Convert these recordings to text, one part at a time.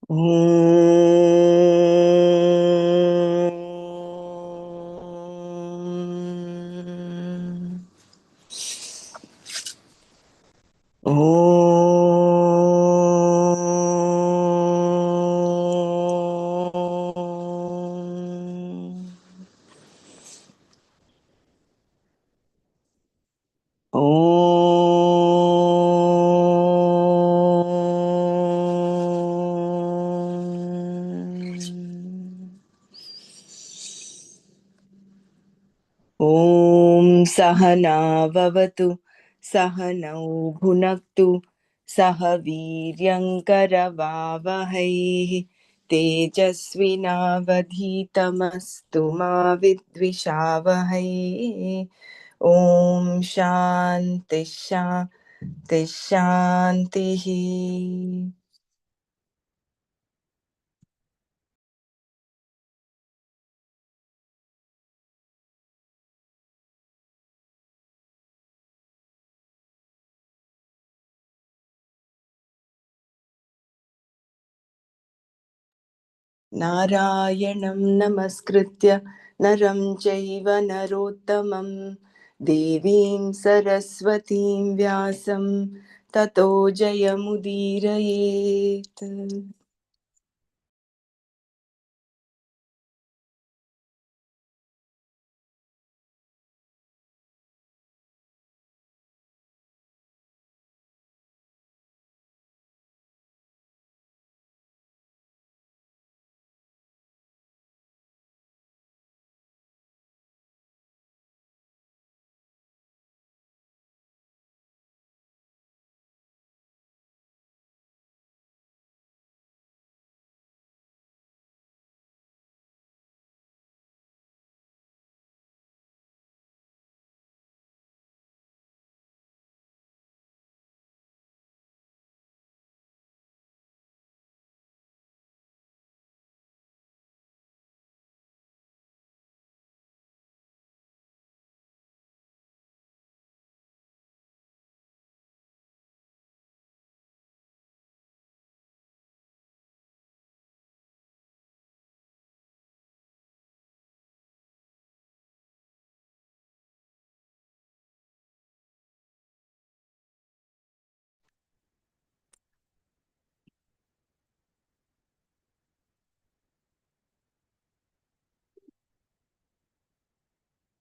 ॐ सहना भवतु सहनौ भुनक्तु सह वीर्यङ्करवावहै तेजस्विनावधीतमस्तु मा विद्विषावहै। ॐ शान्ति शान्ति शान्तिः। नारायणं नमस्कृत्य नरं चैव नरोत्तमं देवीं सरस्वतीं व्यासं ततो जयमुदीरयेत्।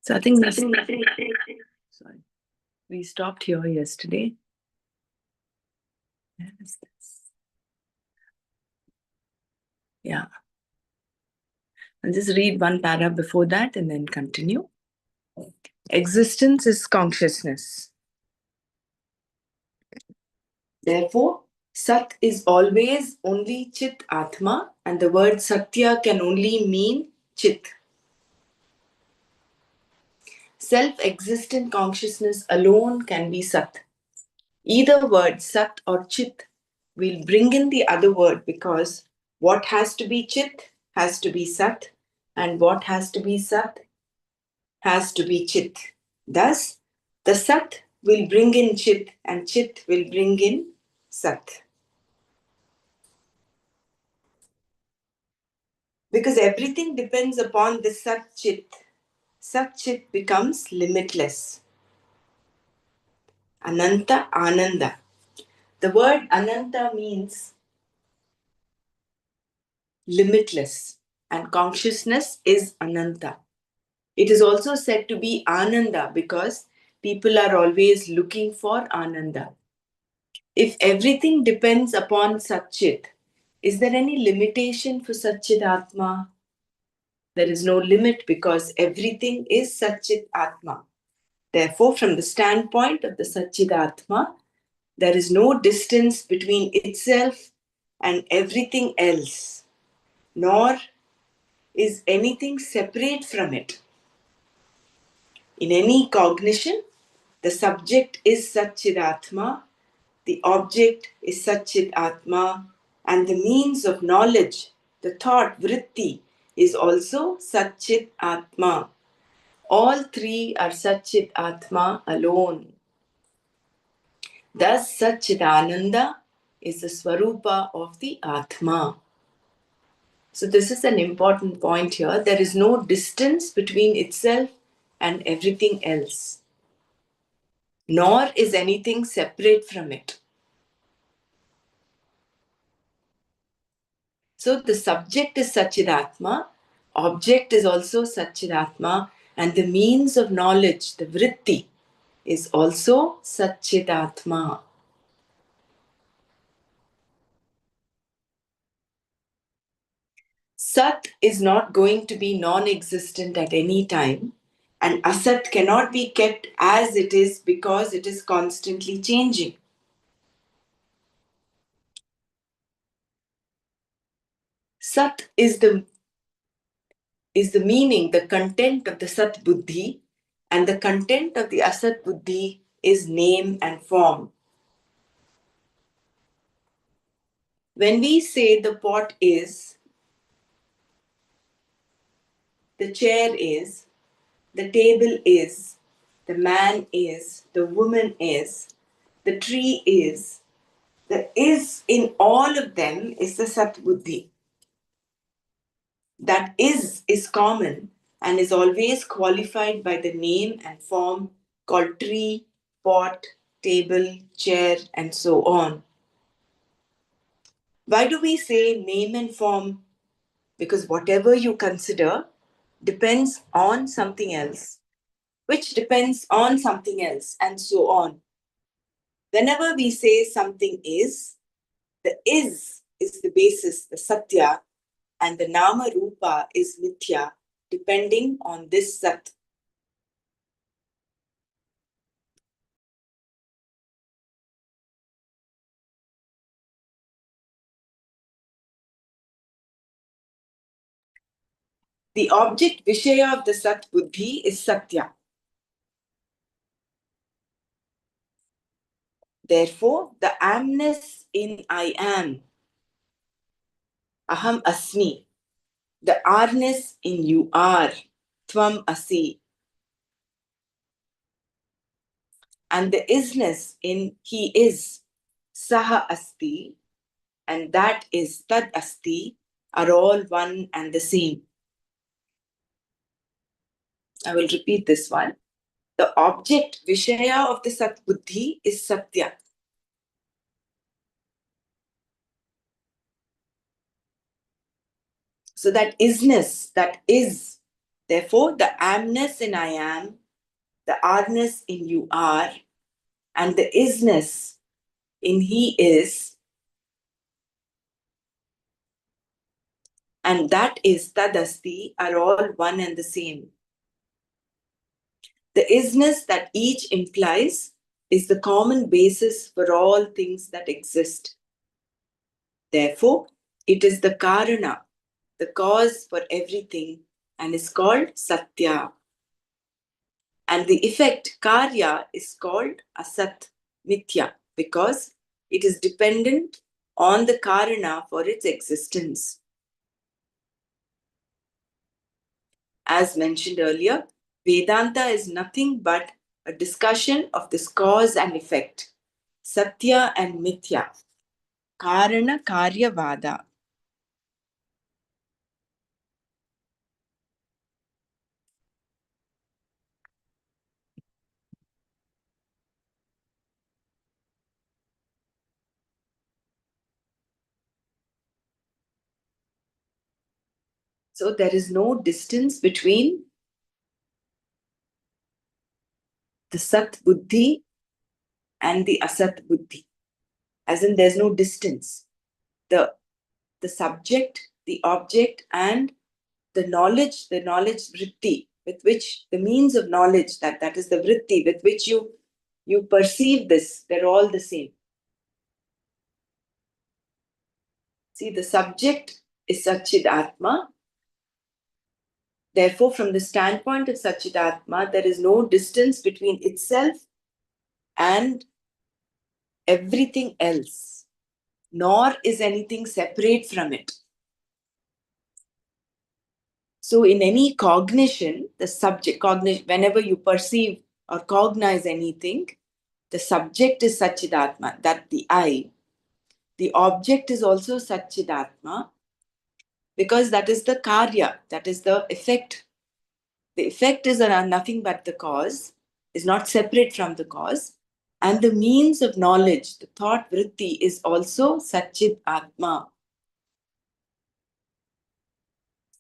So I think sorry, we stopped here yesterday. Where is this? Yeah. I'll just read one para before that and then continue. Existence is consciousness. Therefore, Sat is always only Chit Atma, and the word Satya can only mean Chit. Self-existent consciousness alone can be Sat. Either word, Sat or Chit, will bring in the other word, because what has to be Chit has to be Sat, and what has to be Sat has to be Chit. Thus, the Sat will bring in Chit, and Chit will bring in Sat. Because everything depends upon the Sat Chit. Sat Chit becomes limitless. Ananta Ananda. The word Ananta means limitless, and consciousness is Ananta. It is also said to be Ananda because people are always looking for Ananda. If everything depends upon Sat Chit, is there any limitation for Satchit Atma? There is no limit because everything is Satchit Atma. Therefore, from the standpoint of the Satchidatma, there is no distance between itself and everything else, nor is anything separate from it. In any cognition, the subject is Satchidatma, the object is Satchidatma, and the means of knowledge, the thought, vritti, is also Satchit Atma. All three are Satchit Atma alone. Thus, Satchidananda is the Swarupa of the Atma. So this is an important point here. There is no distance between itself and everything else, nor is anything separate from it. So the subject is Satchidatma, object is also Satchidatma, and the means of knowledge, the vritti, is also Satchidatma. Sat is not going to be non-existent at any time, and Asat cannot be kept as it is because it is constantly changing. Sat is the meaning, the content of the Sat Buddhi, and the content of the Asat Buddhi is name and form. When we say the pot is, the chair is, the table is, the man is, the woman is, the tree is, the is in all of them is the Sat Buddhi. That is common and is always qualified by the name and form called tree, pot, table, chair, and so on. Why do we say name and form? Because whatever you consider depends on something else, which depends on something else, and so on. Whenever we say something is, the is the basis, the satya, and the nama rupa is mithya, depending on this sat. The object Vishaya of the Sat Buddhi is Satya. Therefore, the amness in I am, Aham Asmi, the arness in you are, Tvam Asi, and the isness in he is, Saha Asti, and that is Tad Asti, are all one and the same. I will repeat this one. The object Vishaya of the Sat Buddhi is Satya. So that isness, that is, therefore the amness in I am, the arness in you are, and the isness in he is, and that is tadasti, are all one and the same. The isness that each implies is the common basis for all things that exist. Therefore, it is the karana, the cause for everything, and is called satya. And the effect karya is called asat, mithya, because it is dependent on the karana for its existence. As mentioned earlier, Vedanta is nothing but a discussion of this cause and effect, satya and mithya, karana karya vada. So there is no distance between the Sat Buddhi and the Asat Buddhi. As in, there's no distance. The subject, the object, and the knowledge vritti, with which the means of knowledge, that is the vritti with which you perceive this, they're all the same. See, the subject is Satchidatma. Therefore, from the standpoint of Satchidatma, there is no distance between itself and everything else, nor is anything separate from it. So, in any cognition, the subject, whenever you perceive or cognize anything, the subject is Satchidatma, that the I. The object is also Satchidatma. because that is the karya, that is the effect. The effect is nothing but the cause, is not separate from the cause. And the means of knowledge, the thought vritti, is also Satchit Atma.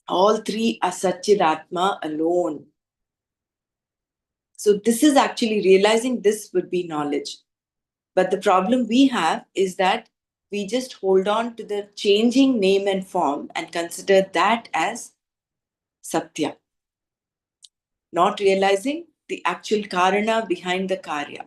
All three are Satchit Atma alone. So this is actually realizing this would be knowledge. But the problem we have is that we just hold on to the changing name and form and consider that as Satya, not realizing the actual karana behind the karya.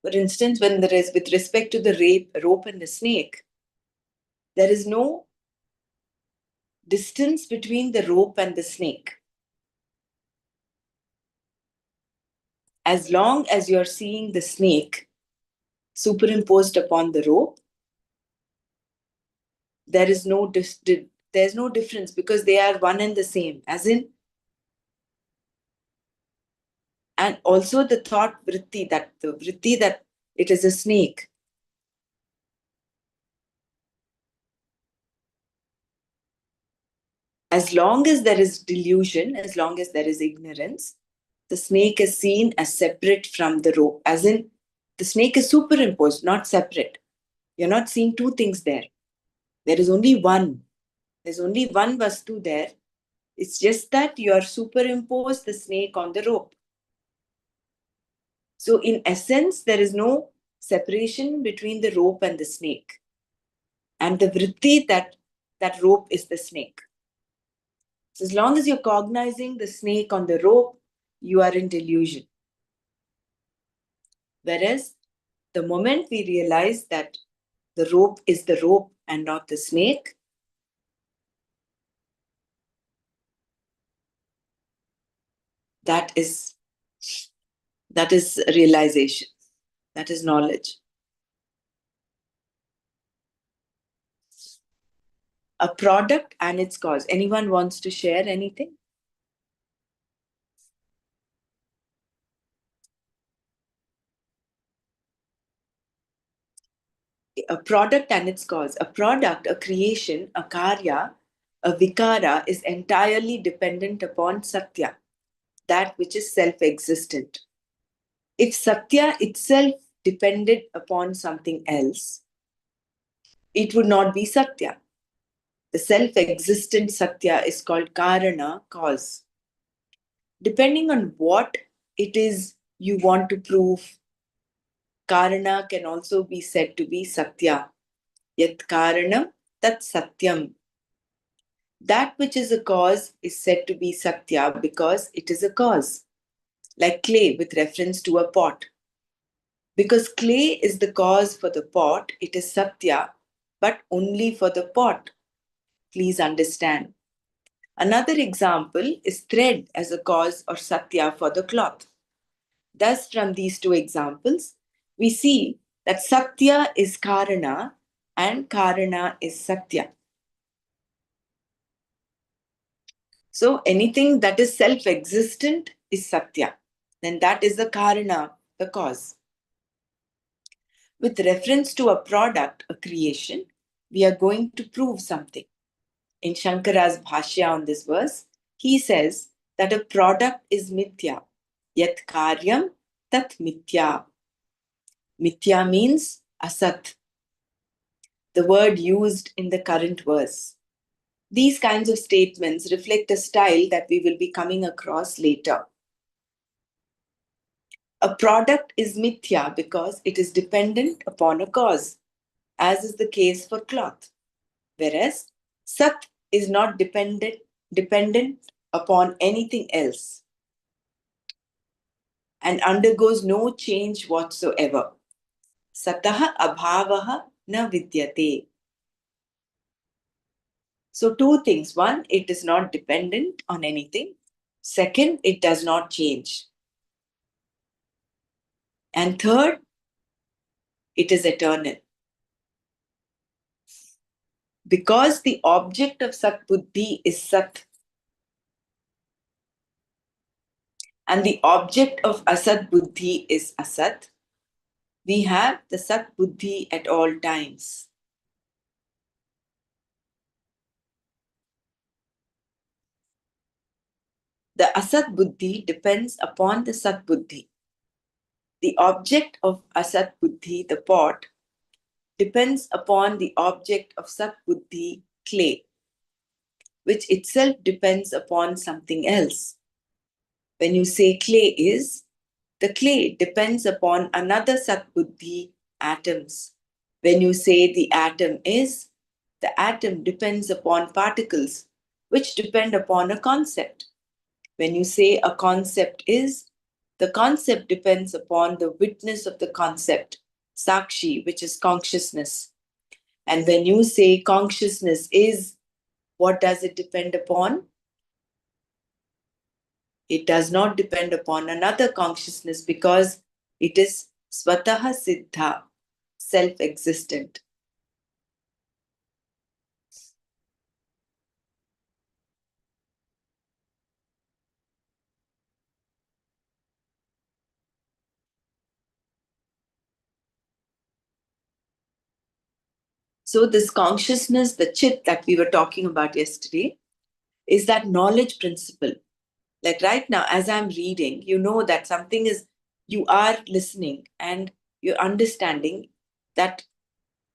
For instance, when there is, with respect to the rope and the snake, there is no distance between the rope and the snake. As long as you're seeing the snake superimposed upon the rope, there is there's no difference, because they are one and the same. As in, and also the thought vritti, that it is a snake. As long as there is delusion, as long as there is ignorance, the snake is seen as separate from the rope. As in, the snake is superimposed, not separate. You're not seeing two things there. There is only one. There's only one vastu there. It's just that you are superimposed the snake on the rope. So in essence, there is no separation between the rope and the snake. And the vritti, that rope is the snake. So as long as you're cognizing the snake on the rope, you are in delusion. Whereas the moment we realize that the rope is the rope and not the snake, that is realization. That is knowledge. A product and its cause. Anyone wants to share anything? A product and its cause. A product, a creation, a karya, a vikara is entirely dependent upon satya, that which is self-existent. If satya itself depended upon something else, it would not be satya. The self-existent satya is called karana, cause. Depending on what it is you want to prove, karana can also be said to be satya. Yat karanam tat satyam. That which is a cause is said to be satya because it is a cause. Like clay with reference to a pot. Because clay is the cause for the pot, it is satya, but only for the pot. Please understand. Another example is thread as a cause or satya for the cloth. Thus, from these two examples, we see that satya is karana and karana is satya. So, anything that is self-existent is satya. Then that is the karana, the cause. With reference to a product, a creation, we are going to prove something. In Shankara's Bhashya on this verse, he says that a product is mithya. Yat karyam tat mithya. Mithya means asat, the word used in the current verse. These kinds of statements reflect a style that we will be coming across later. A product is mithya because it is dependent upon a cause, as is the case for cloth. Whereas sat is not dependent upon anything else and undergoes no change whatsoever. Satah abhavaha na vidyate. So two things. One, it is not dependent on anything. Second, it does not change. And third, it is eternal. Because the object of Sat Buddhi is Sat, and the object of Asat Buddhi is Asat, we have the Sat Buddhi at all times. The Asat Buddhi depends upon the Sat Buddhi. The object of Asat Buddhi, the pot, depends upon the object of Sat Buddhi, clay, which itself depends upon something else. When you say clay is, the clay depends upon another Sat Buddhi, atoms. When you say the atom is, the atom depends upon particles, which depend upon a concept. When you say a concept is, the concept depends upon the witness of the concept, Sakshi, which is consciousness. And when you say consciousness is, what does it depend upon? It does not depend upon another consciousness because it is Swataha Siddha, self existent. So, this consciousness, the chit that we were talking about yesterday, is that knowledge principle. Like right now, as I'm reading, you know that something is, you are listening and you're understanding that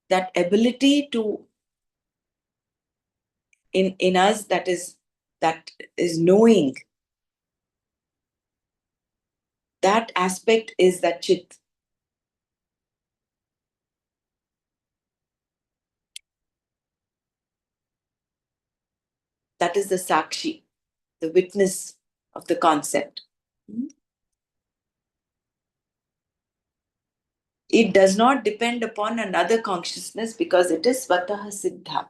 that ability to in us that is knowing, that aspect is that chit. That is the sakshi, the witness of the concept. It does not depend upon another consciousness because it is Svataha Siddha.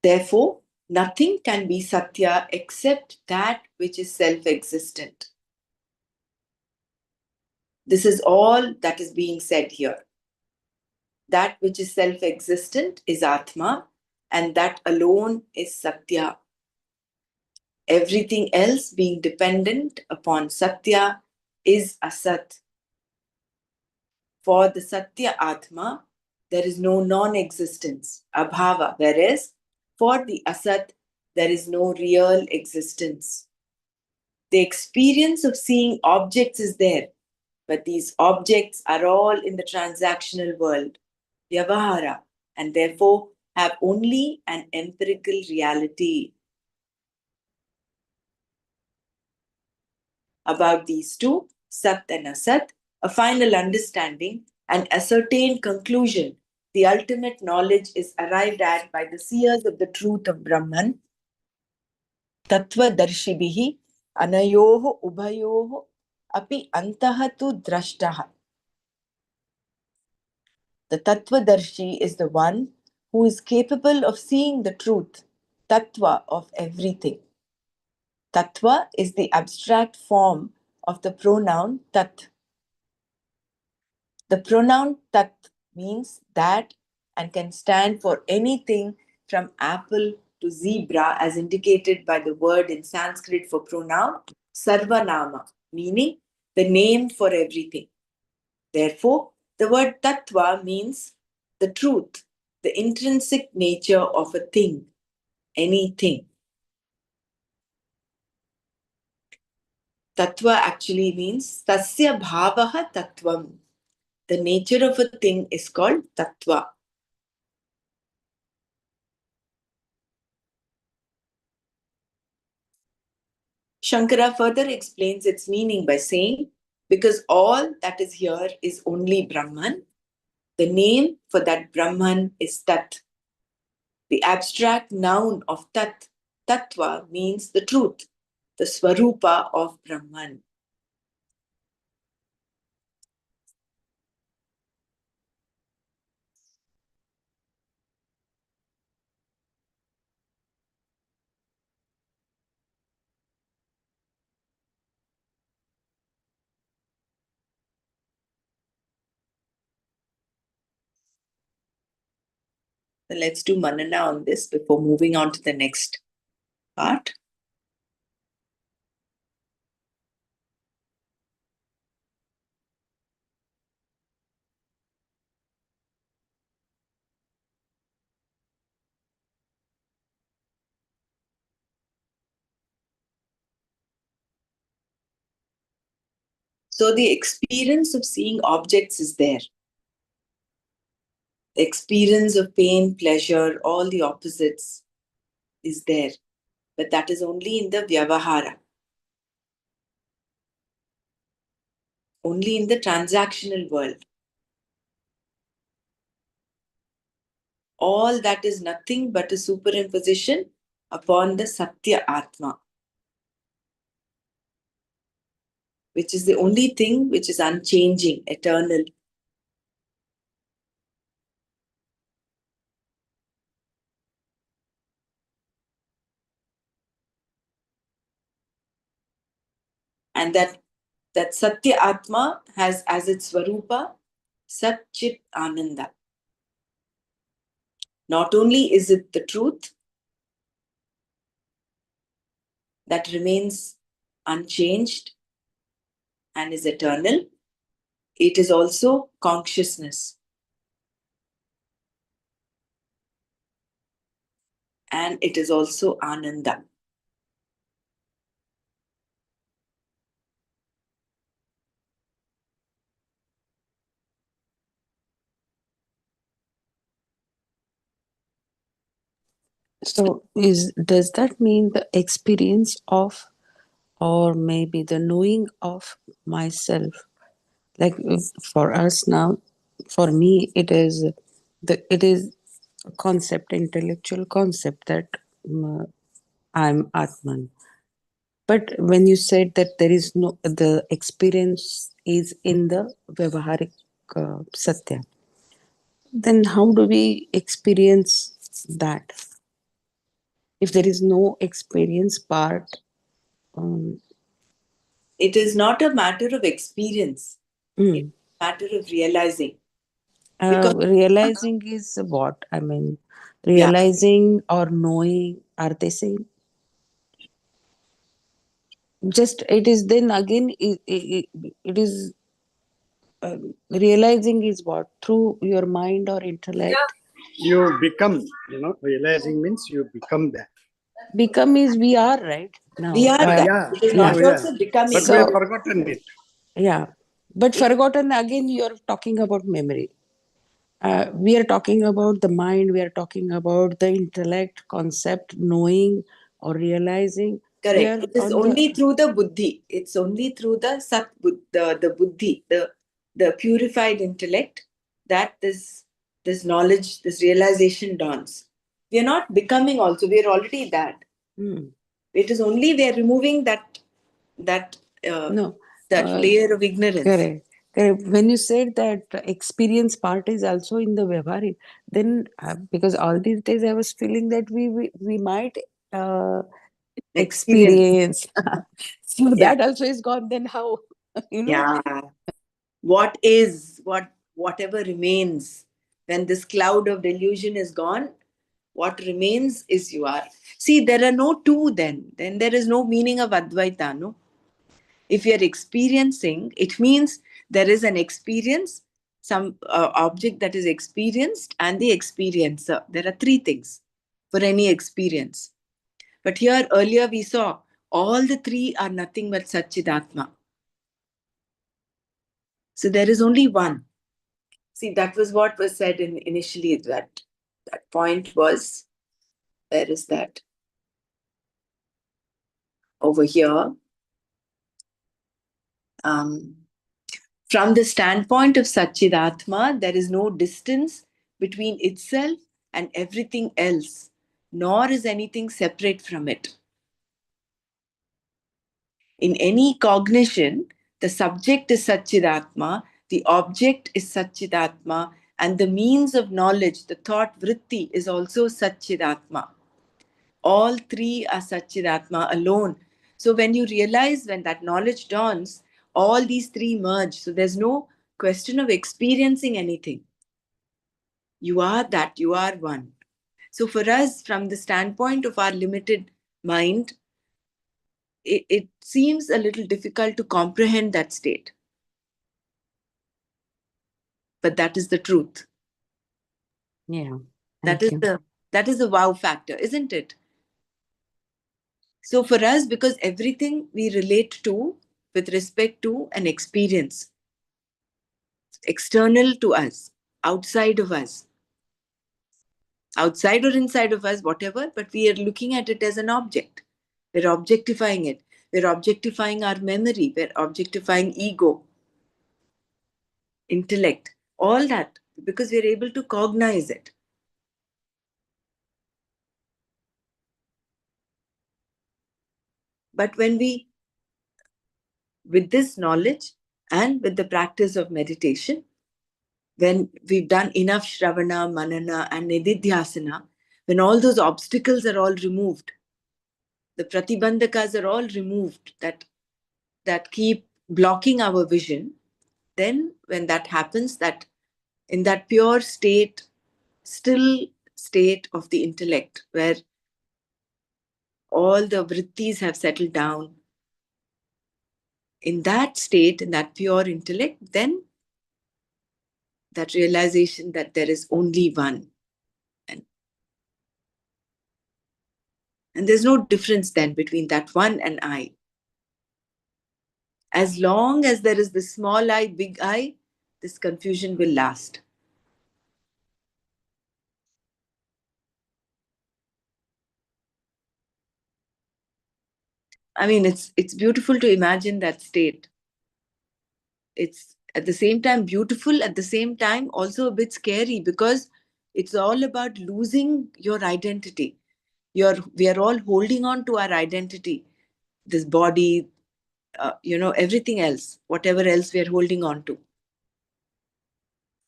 Therefore, nothing can be Satya except that which is self existent. This is all that is being said here. That which is self existent is Atma, and that alone is Satya. Everything else being dependent upon Satya is Asat. For the Satya Atma, there is no non existence, Abhava, whereas for the Asat, there is no real existence. The experience of seeing objects is there, but these objects are all in the transactional world, Vyavahara, and therefore have only an empirical reality. About these two, Sat and Asat, a final understanding and ascertained conclusion, the ultimate knowledge is arrived at by the seers of the truth of Brahman, Tattva-darshibihi, Anayoho Ubayoho, Api Antaha tu Drashtaha. The Tattva-darshi is the one who is capable of seeing the truth, Tattva of everything. Tattva is the abstract form of the pronoun Tat. The pronoun tat means that and can stand for anything from apple to zebra, as indicated by the word in Sanskrit for pronoun, sarvanama, meaning the name for everything. Therefore, the word tattva means the truth, the intrinsic nature of a thing, anything. Tattva actually means tasya bhavaha tattvam. The nature of a thing is called tattva. Shankara further explains its meaning by saying, because all that is here is only Brahman, the name for that Brahman is Tat. The abstract noun of Tat, Tattva, means the truth, the Swarupa of Brahman. So let's do Manana on this before moving on to the next part. So the experience of seeing objects is there. The experience of pain, pleasure, all the opposites is there. But that is only in the Vyavahara, only in the transactional world. All that is nothing but a superimposition upon the Satya Atma, which is the only thing which is unchanging, eternal. And that Satya Atma has as its Swarupa Sat Chit Ananda. Not only is it the truth that remains unchanged and is eternal, it is also consciousness. And it is also Ananda. So does that mean the experience of, or maybe the knowing of myself? Like for us now, for me, it is a concept, intellectual concept that I'm Atman. But when you said that there is no, the experience is in the Vyavaharik Satya, then how do we experience that? If there is no experience part, um, It is not a matter of experience, it's mm, a matter of realizing. Because, realizing is what? I mean, yeah, realizing or knowing, are they same? Just it is then again, it is realizing is what? Through your mind or intellect? You become, realizing means you become that. Become is we are, right? we Now, are that. Yeah, It is yeah. not yeah. also becoming. But we have So, forgotten it. yeah. But It is forgotten again, you're talking about memory. We are talking about the mind, we are talking about the intellect, concept, knowing or realizing. We correct. are It is on the only through the buddhi. It's only through the the buddhi, the purified intellect that this knowledge, this realization dawns. We are not becoming also. We are already that. hmm, It is only we are removing that uh, no, that uh, layer of ignorance. correct. Correct. When you said that experience part is also in the Vyavaharik, then because all these days I was feeling that we might uh, Experience. experience. So Yeah. that also is gone. Then how? You know? Yeah. What is whatever remains when this cloud of delusion is gone, what remains is you are. See, there are no two then there is no meaning of advaita, no. If you're experiencing, it means there is an experience, some object that is experienced and the experiencer. There are three things for any experience. But here earlier we saw all the three are nothing but Satchidatma. So there is only one. See, that was what was said initially. That point was, where is that? Over here. Um, from the standpoint of Satchidatma, there is no distance between itself and everything else, nor is anything separate from it. In any cognition, the subject is Satchidatma, the object is Satchidatma, and the means of knowledge, the thought vritti, is also Satchidatma. All three are Satchidatma alone. So when you realize, when that knowledge dawns, all these three merge. So there's no question of experiencing anything. You are that, you are one. So for us, from the standpoint of our limited mind, it seems a little difficult to comprehend that state. But that is the truth. Yeah. That Thank is you. the wow factor, isn't it? So for us, because everything we relate to with respect to an experience, external to us, outside of us, outside or inside of us, whatever, but we are looking at it as an object. We're objectifying it. We're objectifying our memory. We're objectifying ego, intellect, all that, because we're able to cognize it. But when we, with this knowledge and with the practice of meditation, when we've done enough Shravana, Manana, and Nididhyasana, when all those obstacles are all removed, the pratibandhakas are all removed that keep blocking our vision, then when that happens, that in that pure state, still state of the intellect, where all the vrittis have settled down, in that state, in that pure intellect, then that realization that there is only one. And there's no difference then between that one and I. As long as there is the small I, big I, this confusion will last. I mean, it's beautiful to imagine that state. It's at the same time beautiful, at the same time also a bit scary, because it's all about losing your identity. We are all holding on to our identity, this body, everything else, whatever else we are holding on to.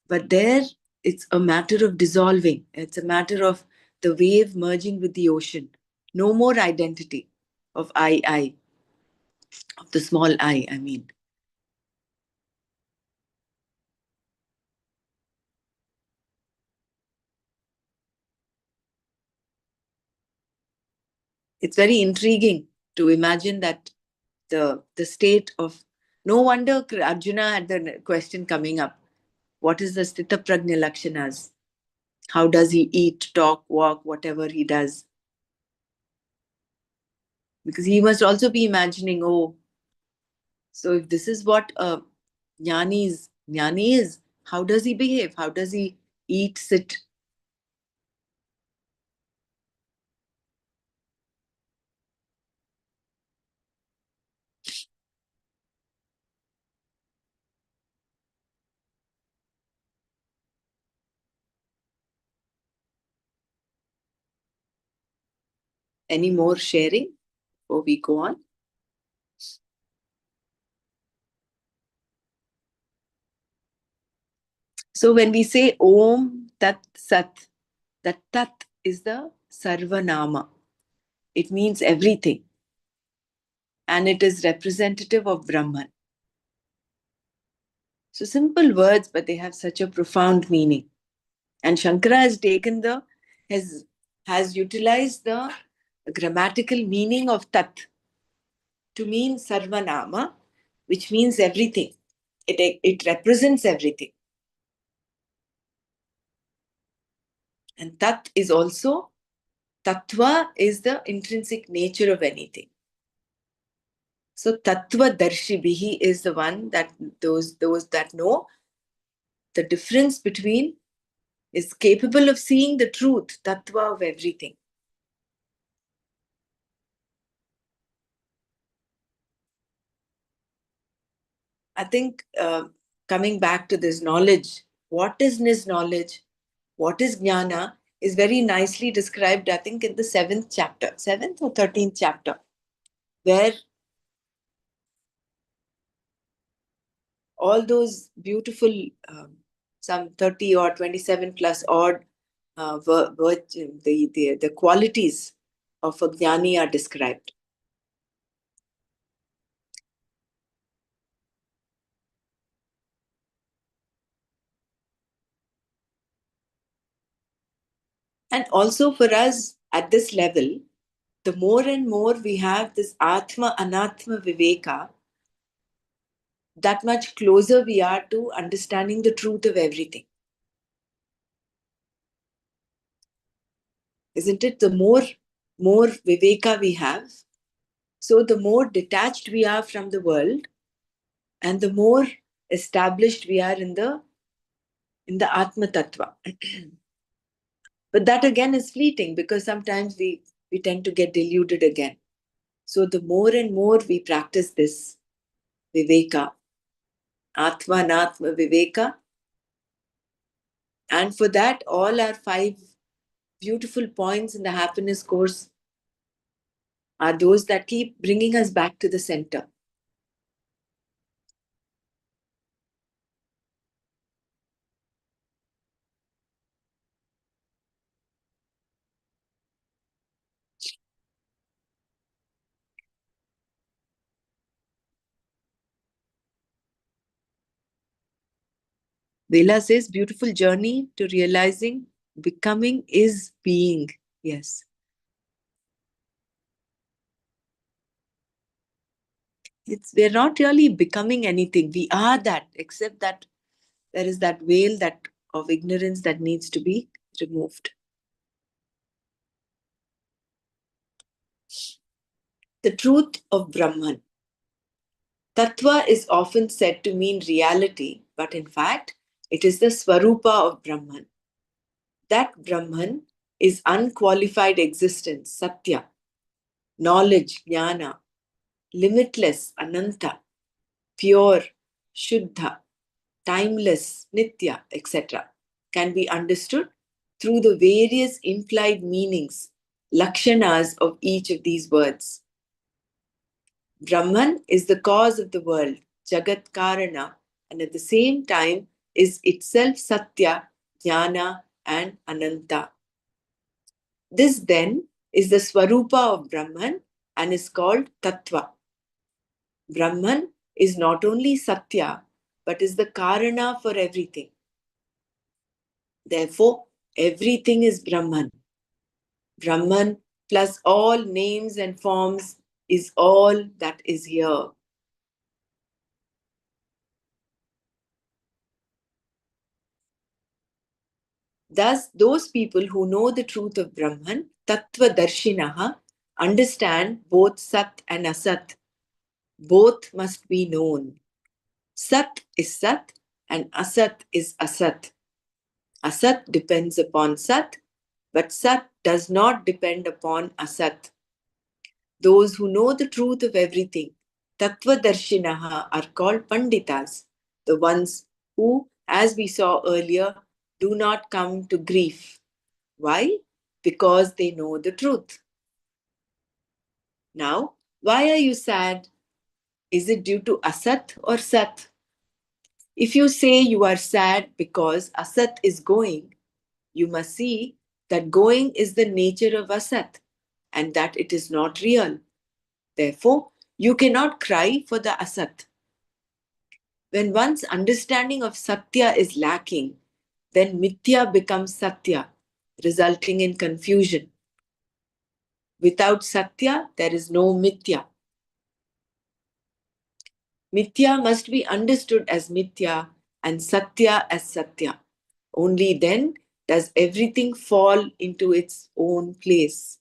But there, it's a matter of dissolving. It's a matter of the wave merging with the ocean. No more identity of I, of the small I mean. It's very intriguing to imagine that the state of, no wonder Arjuna had the question coming up. What is the Sthita Prajna Lakshanas? How does he eat, talk, walk, whatever he does? Because he must also be imagining, oh, so if this is what a jnani is, how does he behave? How does he eat, sit? Any more sharing before we go on? So when we say Om Tat Sat, that Tat is the Sarvanama. It means everything. And it is representative of Brahman. So simple words, but they have such a profound meaning. And Shankara has taken has utilized the grammatical meaning of Tat to mean Sarvanama, which means everything. It represents everything. And Tat is also, Tattva is the intrinsic nature of anything. So Tattva Darshibihi is the one that those that know the difference between, is capable of seeing the truth, Tattva of everything. I think coming back to this knowledge, what is this knowledge? What is jnana? Is very nicely described, I think, in the 7th chapter, 7th or 13th chapter, where all those beautiful, some 30 or 27 plus odd, the qualities of a jnani are described. And also for us at this level, the more and more we have this Atma Anatma Viveka, that much closer we are to understanding the truth of everything. Isn't it? The more Viveka we have, so the more detached we are from the world, and the more established we are in the Atma Tattva. But that again is fleeting, because sometimes we tend to get deluded again. So the more and more we practice this Viveka, Atma Anatma Viveka, and for that all our 5 beautiful points in the happiness course are those that keep bringing us back to the center. Vela says, beautiful journey to realizing becoming is being. Yes. We're not really becoming anything. We are that, except that there is that veil of ignorance that needs to be removed. The truth of Brahman. Tattva is often said to mean reality, but in fact, it is the Swarupa of Brahman. That Brahman is unqualified existence, Satya, knowledge, Jnana, limitless, Ananta, pure, Shuddha, timeless, Nitya, etc., can be understood through the various implied meanings, lakshanas of each of these words. Brahman is the cause of the world, Jagat Karana, and at the same time is itself Satya, Jnana, and Ananta. This then is the Swarupa of Brahman and is called Tattva. Brahman is not only Satya, but is the Karana for everything. Therefore, everything is Brahman. Brahman plus all names and forms is all that is here. Thus, those people who know the truth of Brahman, Tattva Darshinaha, understand both Sat and Asat. Both must be known. Sat is Sat and Asat is Asat. Asat depends upon Sat, but Sat does not depend upon Asat. Those who know the truth of everything, Tattva Darshinaha, are called Panditas, the ones who, as we saw earlier, do not come to grief. Why? Because they know the truth. Now, why are you sad? Is it due to Asat or Sat? If you say you are sad because Asat is going, you must see that going is the nature of Asat and that it is not real. Therefore, you cannot cry for the Asat. When one's understanding of Satya is lacking, then Mithya becomes Satya, resulting in confusion. Without Satya, there is no Mithya. Mithya must be understood as Mithya and Satya as Satya. Only then does everything fall into its own place.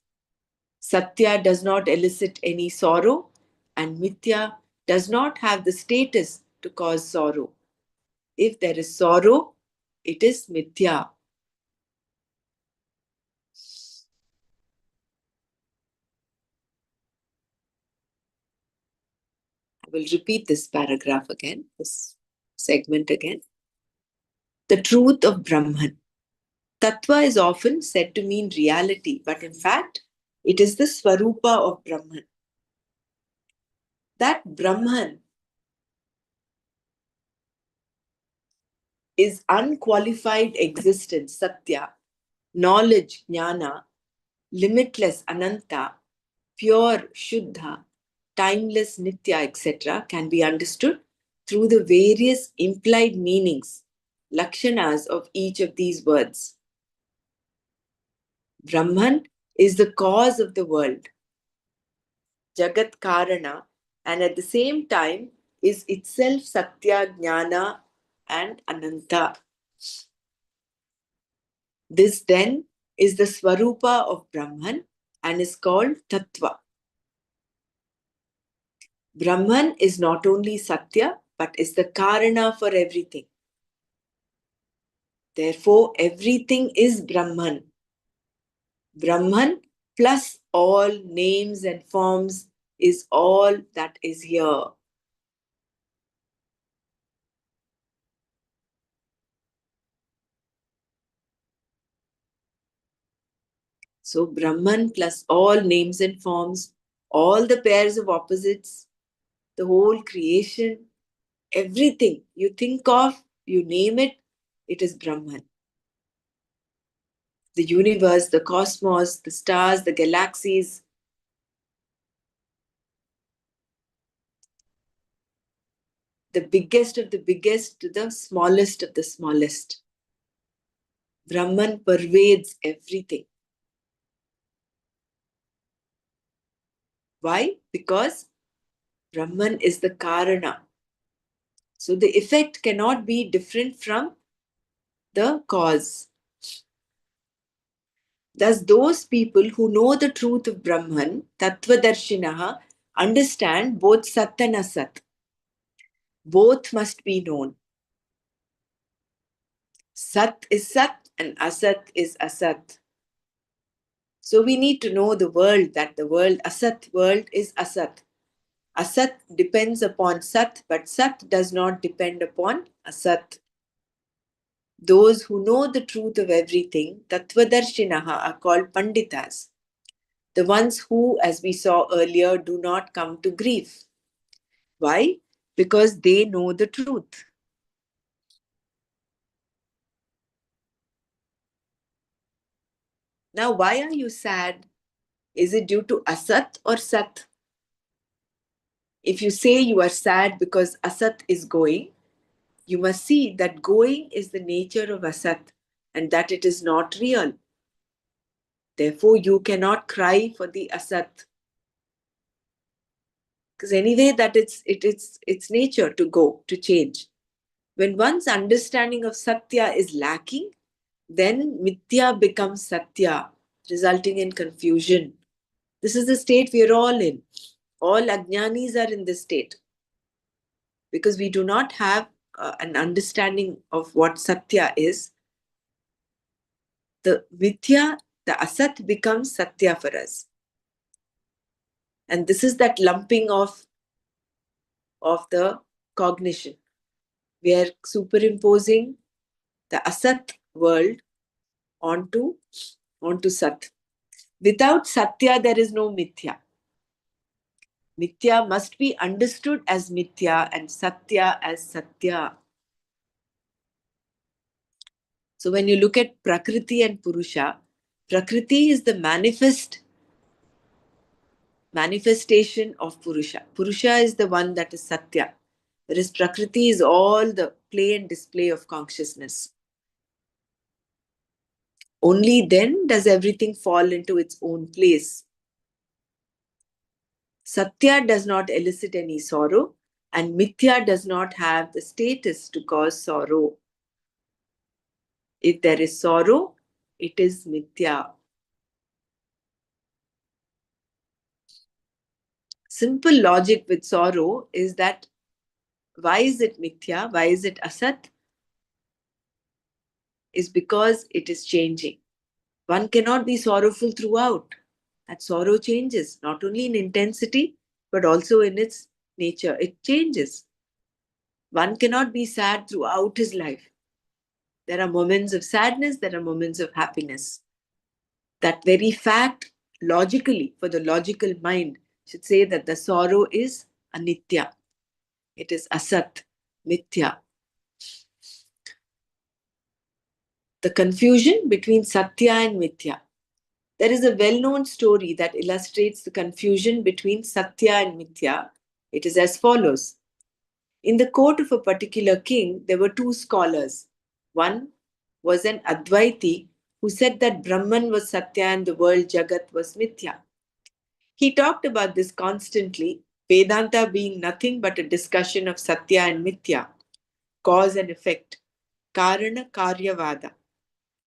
Satya does not elicit any sorrow, and Mithya does not have the status to cause sorrow. If there is sorrow, it is Mithya. I will repeat this paragraph again, this segment again. The truth of Brahman. Tattva is often said to mean reality, but in fact, it is the Swarupa of Brahman. That Brahman is unqualified existence, Satya, knowledge, Jnana, limitless, Ananta, pure, Shuddha, timeless, Nitya, etc., can be understood through the various implied meanings, lakshanas of each of these words. Brahman is the cause of the world, Jagat Karana, and at the same time is itself Satya, Jnana, and Ananta. This then is the Swarupa of Brahman and is called Tattva. Brahman is not only Satya but is the Karana for everything. Therefore, everything is Brahman. Brahman plus all names and forms is all that is here. So, Brahman plus all names and forms, all the pairs of opposites, the whole creation, everything you think of, you name it, it is Brahman. The universe, the cosmos, the stars, the galaxies, the biggest of the biggest to the smallest of the smallest. Brahman pervades everything. Why? Because Brahman is the Karana. So the effect cannot be different from the cause. Thus, those people who know the truth of Brahman, Tattvadarshinaha, understand both Sat and Asat. Both must be known. Sat is Sat and Asat is Asat. So we need to know the world, that the world, Asat world is Asat. Asat depends upon Sat, but Sat does not depend upon Asat. Those who know the truth of everything, Tattvadarshinaha, are called Panditas. The ones who, as we saw earlier, do not come to grief. Why? Because they know the truth. Now, why are you sad? Is it due to Asat or Sat? If you say you are sad because Asat is going, you must see that going is the nature of Asat and that it is not real. Therefore, you cannot cry for the Asat. Because anyway, that it's nature to go, to change. When one's understanding of Satya is lacking, then Mithya becomes Satya, resulting in confusion. This is the state we are all in. All Ajnanis are in this state. Because we do not have an understanding of what Satya is. The Mithya, the Asat becomes Satya for us. And this is that lumping of the cognition. We are superimposing the Asat world onto Sat. Without Satya, there is no Mithya. Mithya must be understood as Mithya and Satya as Satya. So when you look at Prakriti and Purusha, Prakriti is the manifestation of Purusha. Purusha is the one that is Satya, whereas Prakriti is all the play and display of consciousness. Only then does everything fall into its own place. Satya does not elicit any sorrow, and Mithya does not have the status to cause sorrow. If there is sorrow, it is Mithya. Simple logic with sorrow is that why is it Mithya? Why is it Asat? Is because it is changing. One cannot be sorrowful throughout. That sorrow changes, not only in intensity, but also in its nature. It changes. One cannot be sad throughout his life. There are moments of sadness, there are moments of happiness. That very fact, logically, for the logical mind, should say that the sorrow is anitya. It is asat, mithya. The confusion between satya and mithya. There is a well-known story that illustrates the confusion between satya and mithya. It is as follows. In the court of a particular king, there were two scholars. One was an Advaiti who said that Brahman was Satya and the world Jagat was Mithya. He talked about this constantly, Vedanta being nothing but a discussion of Satya and Mithya, cause and effect, Karana Karyavada.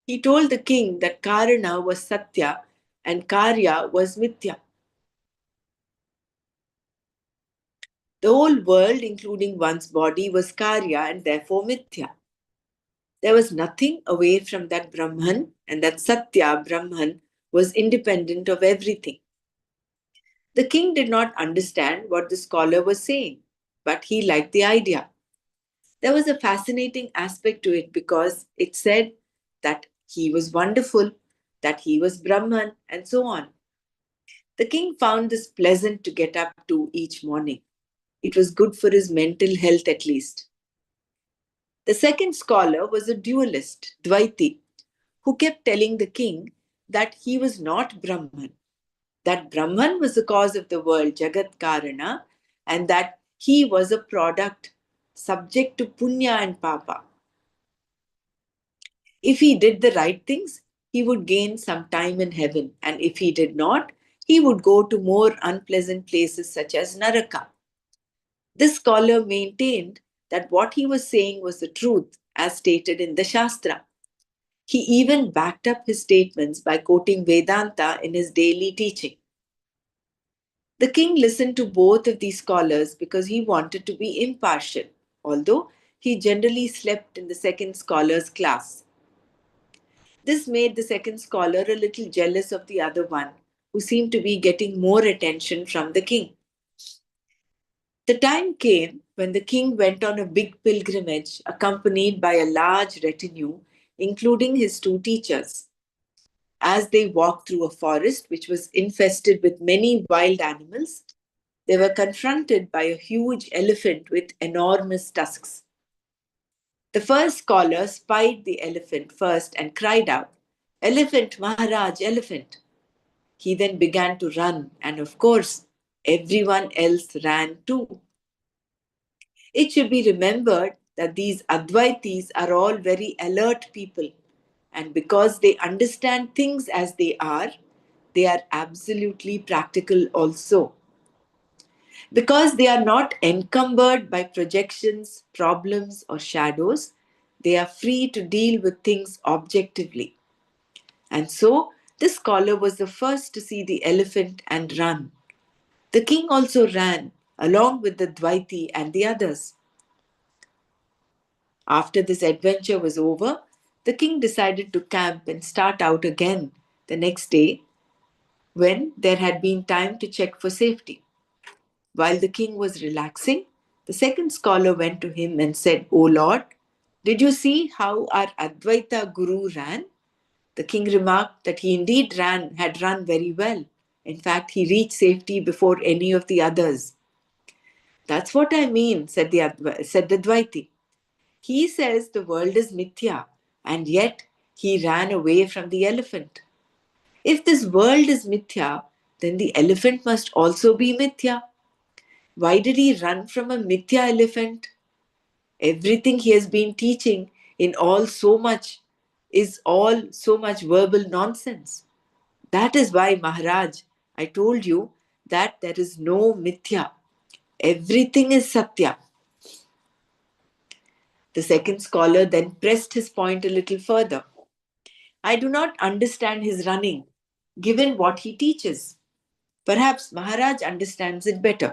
He told the king that Karana was Satya and Karya was Mithya. The whole world, including one's body, was Karya and therefore Mithya. There was nothing away from that Brahman, and that Satya Brahman was independent of everything. The king did not understand what the scholar was saying, but he liked the idea. There was a fascinating aspect to it because it said that he was wonderful, that he was Brahman, and so on. The king found this pleasant to get up to each morning. It was good for his mental health at least. The second scholar was a dualist, Dvaiti, who kept telling the king that he was not Brahman, that Brahman was the cause of the world, Jagat Karana, and that he was a product subject to punya and papa. If he did the right things, he would gain some time in heaven, and if he did not, he would go to more unpleasant places such as Naraka. This scholar maintained that what he was saying was the truth, as stated in the Shastra. He even backed up his statements by quoting Vedanta in his daily teaching. The king listened to both of these scholars because he wanted to be impartial, although he generally slept in the second scholar's class. This made the second scholar a little jealous of the other one, who seemed to be getting more attention from the king. The time came when the king went on a big pilgrimage accompanied by a large retinue, including his two teachers. As they walked through a forest which was infested with many wild animals, they were confronted by a huge elephant with enormous tusks. The first scholar spied the elephant first and cried out, "Elephant, Maharaj, elephant!" He then began to run, and of course, everyone else ran too. It should be remembered that these Advaitis are all very alert people, and because they understand things as they are absolutely practical also. Because they are not encumbered by projections, problems, or shadows, they are free to deal with things objectively. And so, this scholar was the first to see the elephant and run. The king also ran, along with the Dvaiti and the others. After this adventure was over, the king decided to camp and start out again the next day when there had been time to check for safety. While the king was relaxing, the second scholar went to him and said, "O Lord, did you see how our Advaita Guru ran?" The king remarked that he indeed had run very well. In fact, he reached safety before any of the others. "That's what I mean," said the Dvaiti. "He says the world is mithya, and yet he ran away from the elephant. If this world is mithya, then the elephant must also be mithya. Why did he run from a mithya elephant? Everything he has been teaching in all so much is all so much verbal nonsense. That is why, Maharaj, I told you that there is no mithya. Everything is satya." The second scholar then pressed his point a little further. "I do not understand his running, given what he teaches. Perhaps Maharaj understands it better."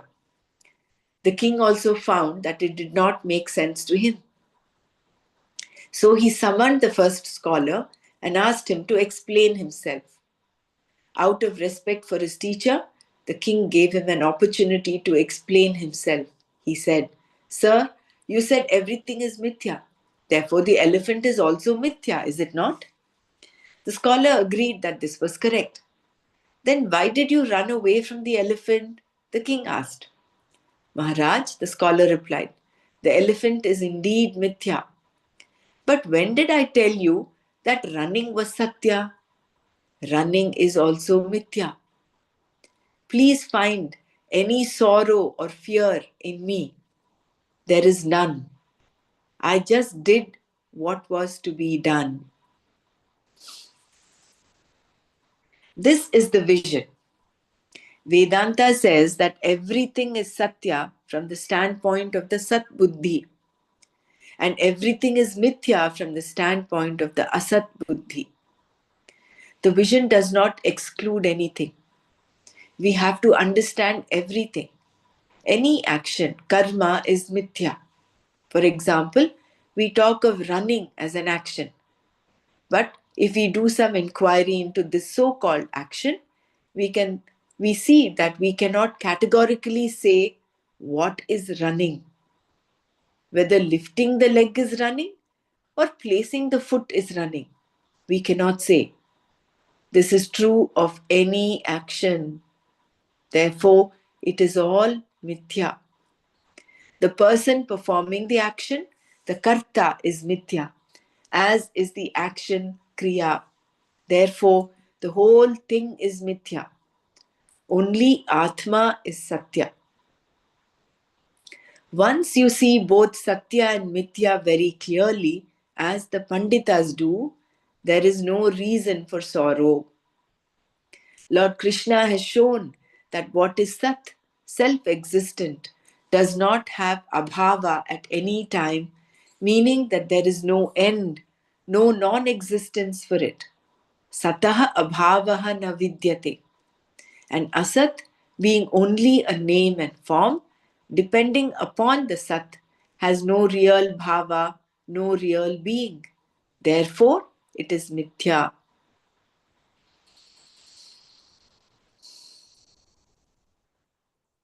The king also found that it did not make sense to him. So he summoned the first scholar and asked him to explain himself. Out of respect for his teacher, the king gave him an opportunity to explain himself. He said, "Sir, you said everything is mithya. Therefore, the elephant is also mithya, is it not?" The scholar agreed that this was correct. "Then why did you run away from the elephant?" the king asked. "Maharaj," the scholar replied, "the elephant is indeed mithya. But when did I tell you that running was satya? Running is also mithya. Please find any sorrow or fear in me. There is none. I just did what was to be done." This is the vision. Vedanta says that everything is Satya from the standpoint of the Sat Buddhi, and everything is Mithya from the standpoint of the Asat Buddhi. The vision does not exclude anything. We have to understand everything. Any action, karma, is Mithya. For example, we talk of running as an action. But if we do some inquiry into this so-called action, we see that we cannot categorically say what is running. Whether lifting the leg is running or placing the foot is running. We cannot say. This is true of any action. Therefore, it is all mithya. The person performing the action, the karta, is mithya, as is the action kriya. Therefore, the whole thing is mithya. Only Atma is Satya. Once you see both Satya and Mithya very clearly, as the Panditas do, there is no reason for sorrow. Lord Krishna has shown that what is Sat, self-existent, does not have abhava at any time, meaning that there is no end, no non-existence for it. Sataha abhavaha na vidyate. And Asat, being only a name and form, depending upon the Sat, has no real bhava, no real being. Therefore, it is mithya.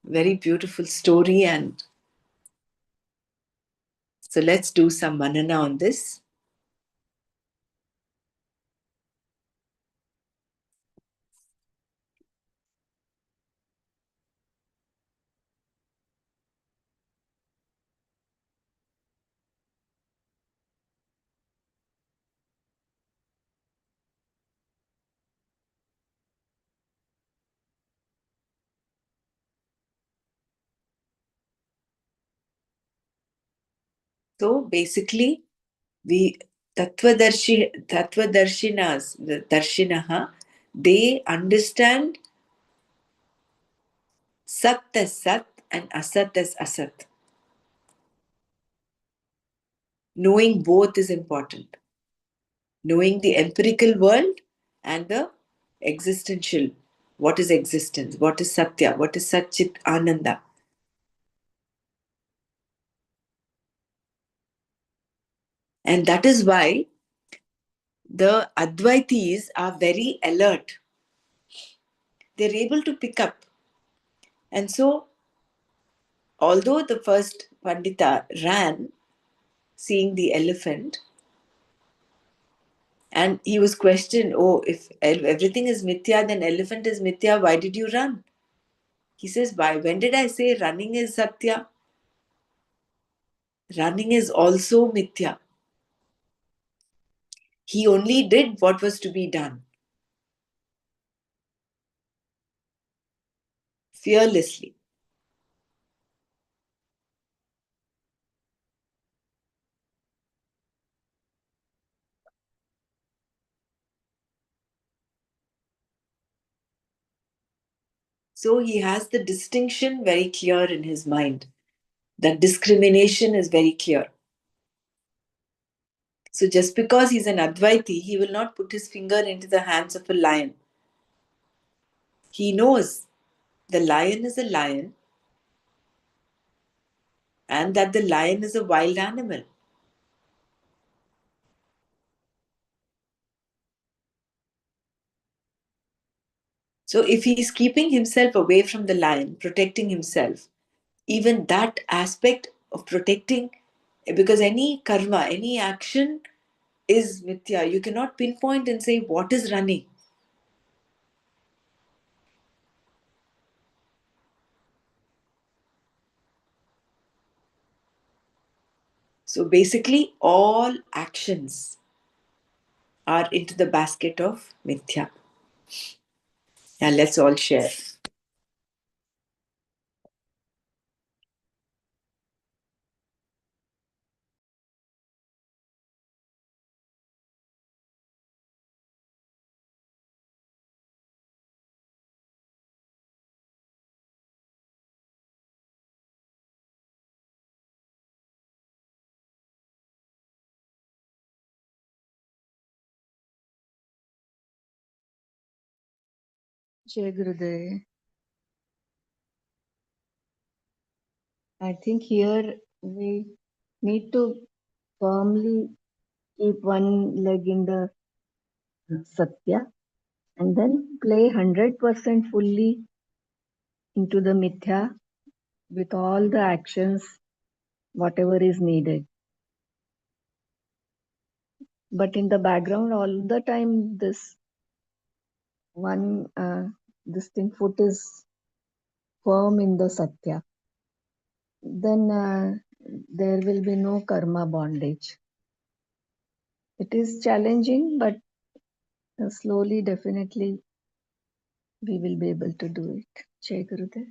Very beautiful story, and so let's do some manana on this. So basically, we Tattvadarshinas, the Darshinaha, they understand Sat as Sat and Asat as Asat. Knowing both is important. Knowing the empirical world and the existential. What is existence? What is Satya? What is Satchit Ananda? And that is why the Advaitis are very alert. They're able to pick up. And so, although the first Pandita ran seeing the elephant, and he was questioned, oh, if everything is mithya, then elephant is mithya, why did you run? He says, why? When did I say running is Satya? Running is also mithya. He only did what was to be done, fearlessly. So he has the distinction very clear in his mind. That discrimination is very clear. So just because he's an Advaiti, he will not put his finger into the hands of a lion. He knows the lion is a lion and that the lion is a wild animal. So if he is keeping himself away from the lion, protecting himself, even that aspect of protecting, because any karma, any action is mithya. You cannot pinpoint and say what is running. So basically, all actions are into the basket of mithya. And let's all share. Jai Gurudev. I think here we need to firmly keep one leg in the Satya and then play 100% fully into the Mithya with all the actions, whatever is needed. But in the background, all the time, this one, this thing foot is firm in the Satya. Then there will be no karma bondage. It is challenging, but slowly, definitely, we will be able to do it. Jai Gurudev.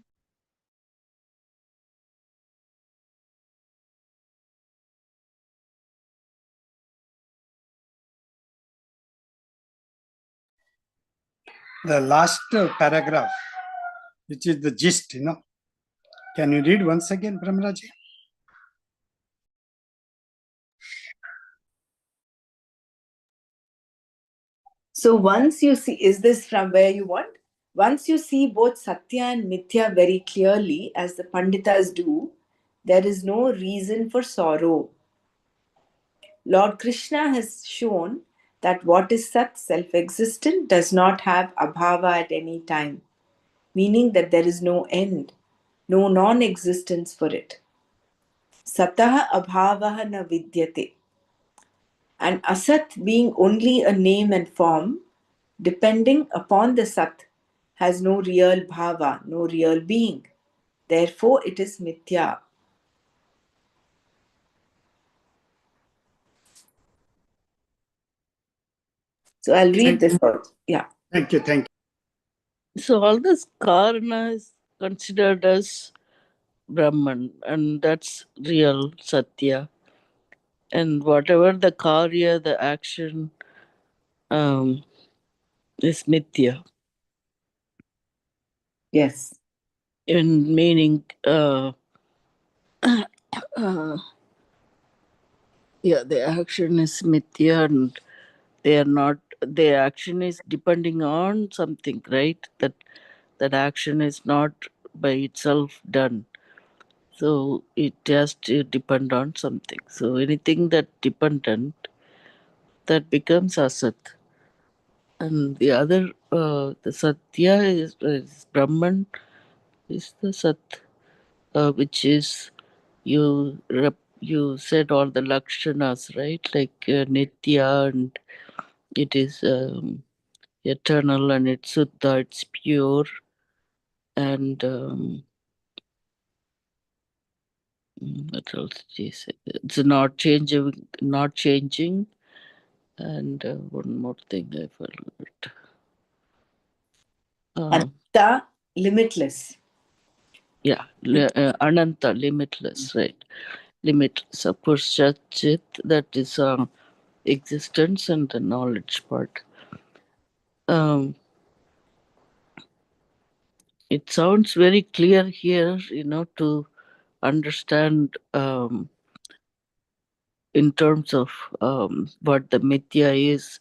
The last paragraph, which is the gist, Can you read once again, Brahmaraji? So once you see, is this from where you want? Once you see both Satya and Mithya very clearly, as the Panditas do, there is no reason for sorrow. Lord Krishna has shown that what is Sat, self existent, does not have abhava at any time, meaning that there is no end, no non existence for it. Satah abhavaha na vidyate. And Asat, being only a name and form, depending upon the Sat, has no real bhava, no real being. Therefore, it is mithya. So I'll read this out. Yeah. Thank you. So all this karma is considered as Brahman, and that's real Satya. And whatever the karya, the action, um, is Mithya. Yes. In meaning, uh, yeah, the action is Mithya, and they are not. The action is depending on something, right? That action is not by itself done. So it has to depend on something. So anything that dependent, that becomes asat. And the other, the satya is Brahman, is the sat, which is you said all the lakshanas, right? Like nitya, and it is eternal, and it's suddha, it's pure, and what else did you say? It's not changing, and one more thing I forgot. Ananta, limitless. Yeah, ananta, limitless, right? Limitless. Of course, Chit, that is existence and the knowledge part. Um, it sounds very clear here, to understand in terms of what the mithya is,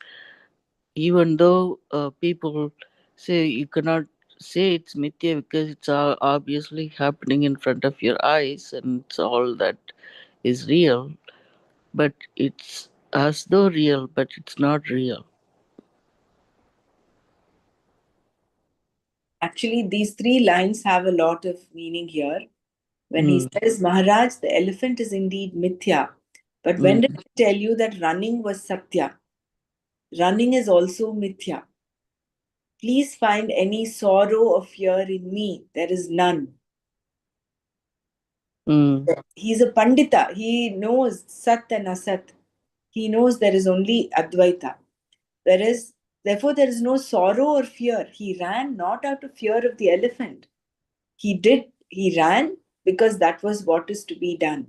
even though people say you cannot say it's mithya because it's obviously happening in front of your eyes and it's all that is real, but it's as though real, but it's not real. Actually, these three lines have a lot of meaning here. When he Mm, says, Maharaj, the elephant is indeed mithya. But when did mm, he tell you that running was satya? Running is also mithya. Please find any sorrow or fear in me. There is none. mm. He's a pandita. He knows sat and asat. He knows there is only advaita. Therefore, there is no sorrow or fear. He ran not out of fear of the elephant. He ran because that was what is to be done.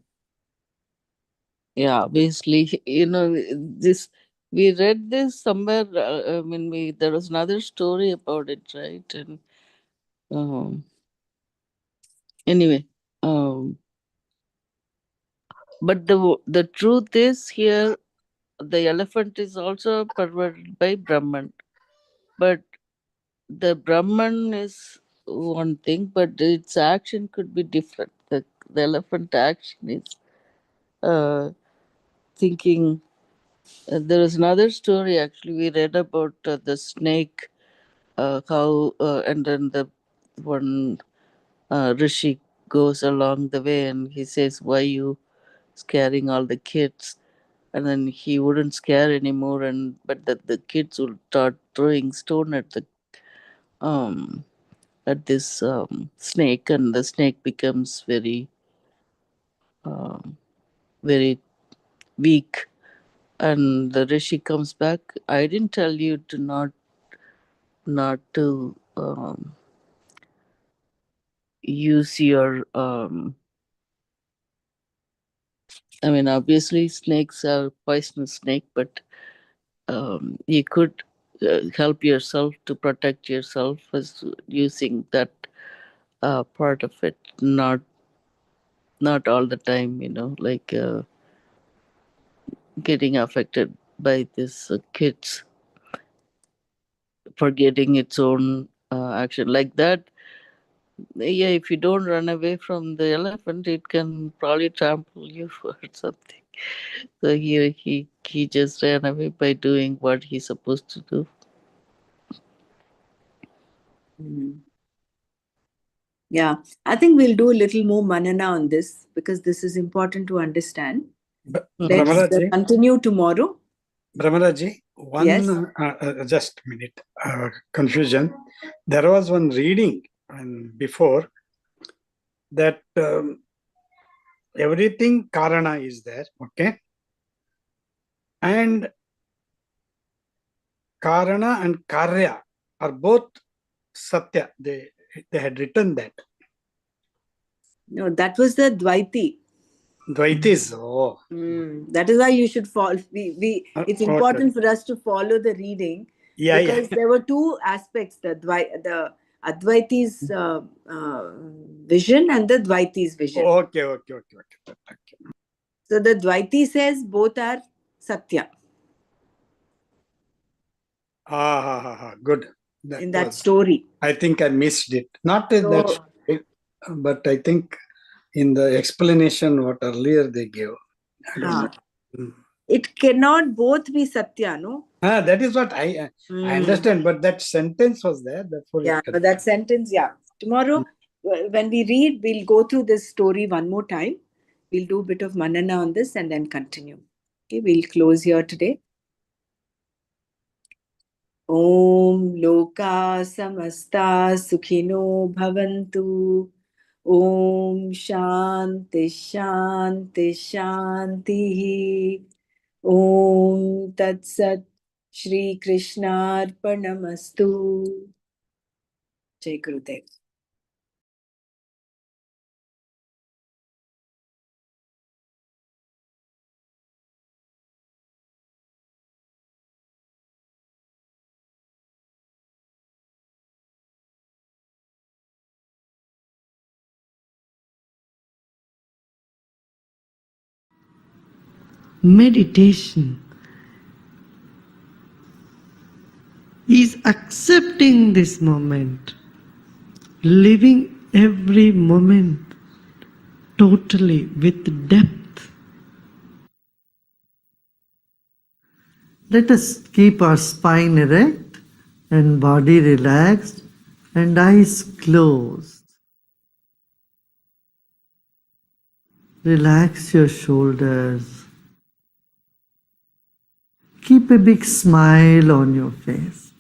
Yeah, obviously, this we read this somewhere. I mean, there was another story about it, right? And um, anyway, um, but the truth is here, the elephant is also perverted by Brahman, but the Brahman is one thing, but its action could be different. The elephant action is thinking. There is another story actually we read about the snake, how and then the one rishi goes along the way and he says, "Why you scaring all the kids?" And then he wouldn't scare anymore, and but the kids would start throwing stone um at this snake, and the snake becomes um, very weak. And the rishi comes back. I didn't tell you to not to use your. I mean, obviously, snakes are poisonous snake, but you could help yourself to protect yourself as using that part of it, not all the time, like getting affected by this kids forgetting its own action like that. Yeah, if you don't run away from the elephant, it can probably trample you or something. So he just ran away by doing what he's supposed to do. Yeah, I think we'll do a little more manana on this because this is important to understand. Let's Brahmaraji, continue tomorrow. Brahmaraji, Yes. just a minute, confusion. There was one reading before that everything Karana is there, okay? And Karana and Karya are both Satya. They had written that. No, that was the Dvaiti. Dvaitis. That is why you should follow. It's important for us to follow the reading because there were two aspects: the Advaiti's vision and the Dvaiti's vision. Okay. So the Dvaiti says both are Satya. Good. In that story. I think I missed it. Not in that story, but I think in the explanation what earlier they gave. I don't know. It cannot both be Satya, no? That is what I understand, but that sentence was there. Therefore that sentence, Tomorrow, when we read, we'll go through this story one more time. We'll do a bit of manana on this and then continue. Okay, we'll close here today. Om Loka Samasta Sukhino Bhavantu. Om Shanti Shanti Shanti. Om Tat Sat Shri Krishnarpanamastu. Jai Gurudev. Meditation is accepting this moment, living every moment totally with depth. Let us keep our spine erect and body relaxed and eyes closed. Relax your shoulders. Keep a big smile on your face.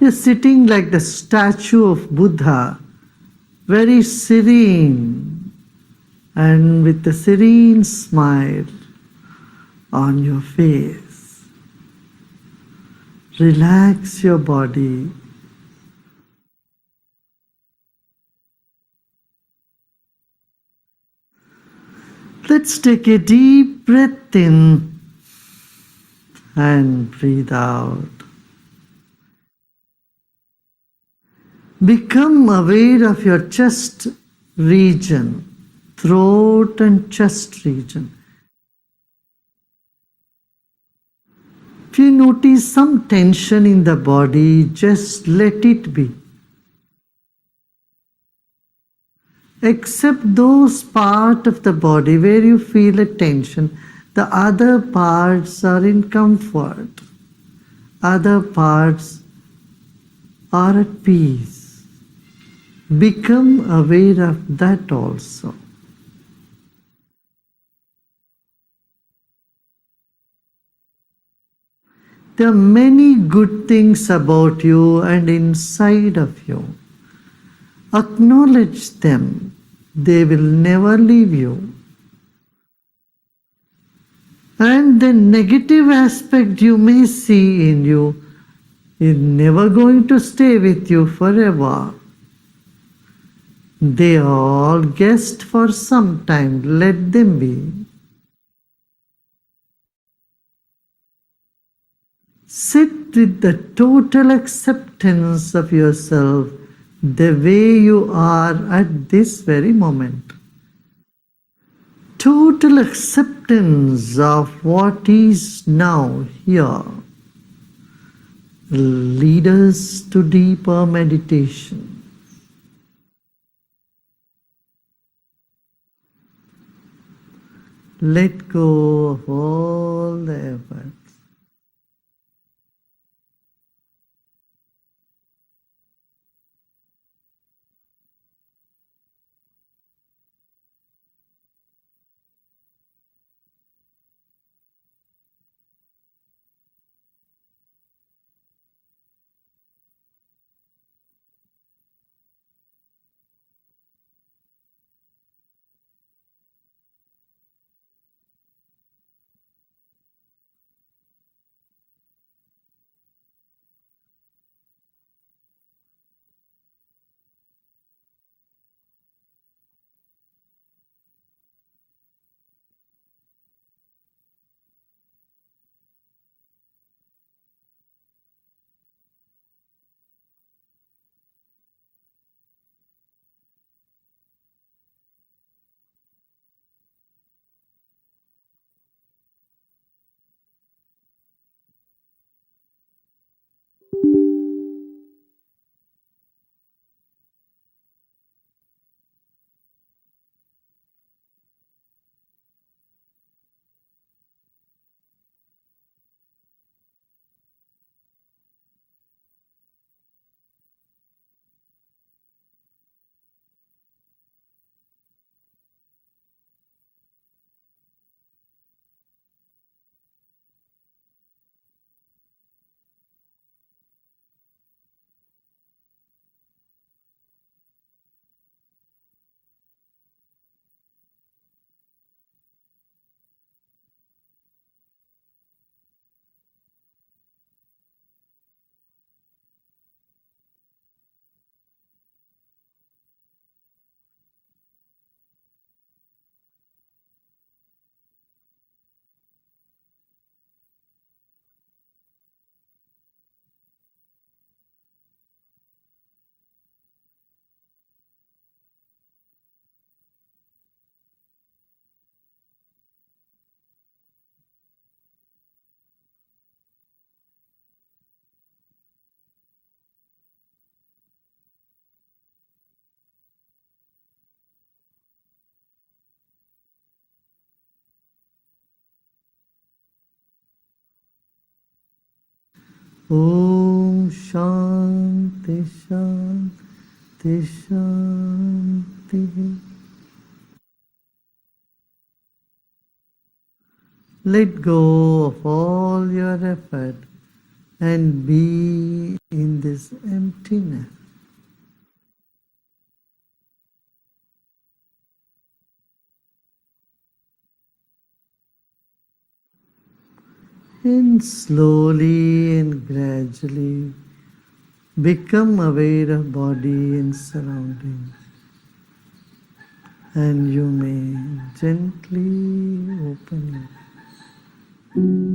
You're sitting like the statue of Buddha, very serene and with a serene smile on your face. Relax your body. Let's take a deep breath in and breathe out. Become aware of your chest region, throat and chest region. If you notice some tension in the body, just let it be. Except those parts of the body where you feel a tension, the other parts are in comfort. Other parts are at peace. Become aware of that also. There are many good things about you and inside of you. Acknowledge them. They will never leave you. And the negative aspect you may see in you is never going to stay with you forever. They are all guests for some time. Let them be. Sit with the total acceptance of yourself the way you are at this very moment. Total acceptance of what is now here. Lead us to deeper meditation. Let go of all the efforts. Om Shanti Shanti Shanti. Let go of all your effort and be in this emptiness. And slowly and gradually become aware of body and surroundings. And you may gently open your eyes.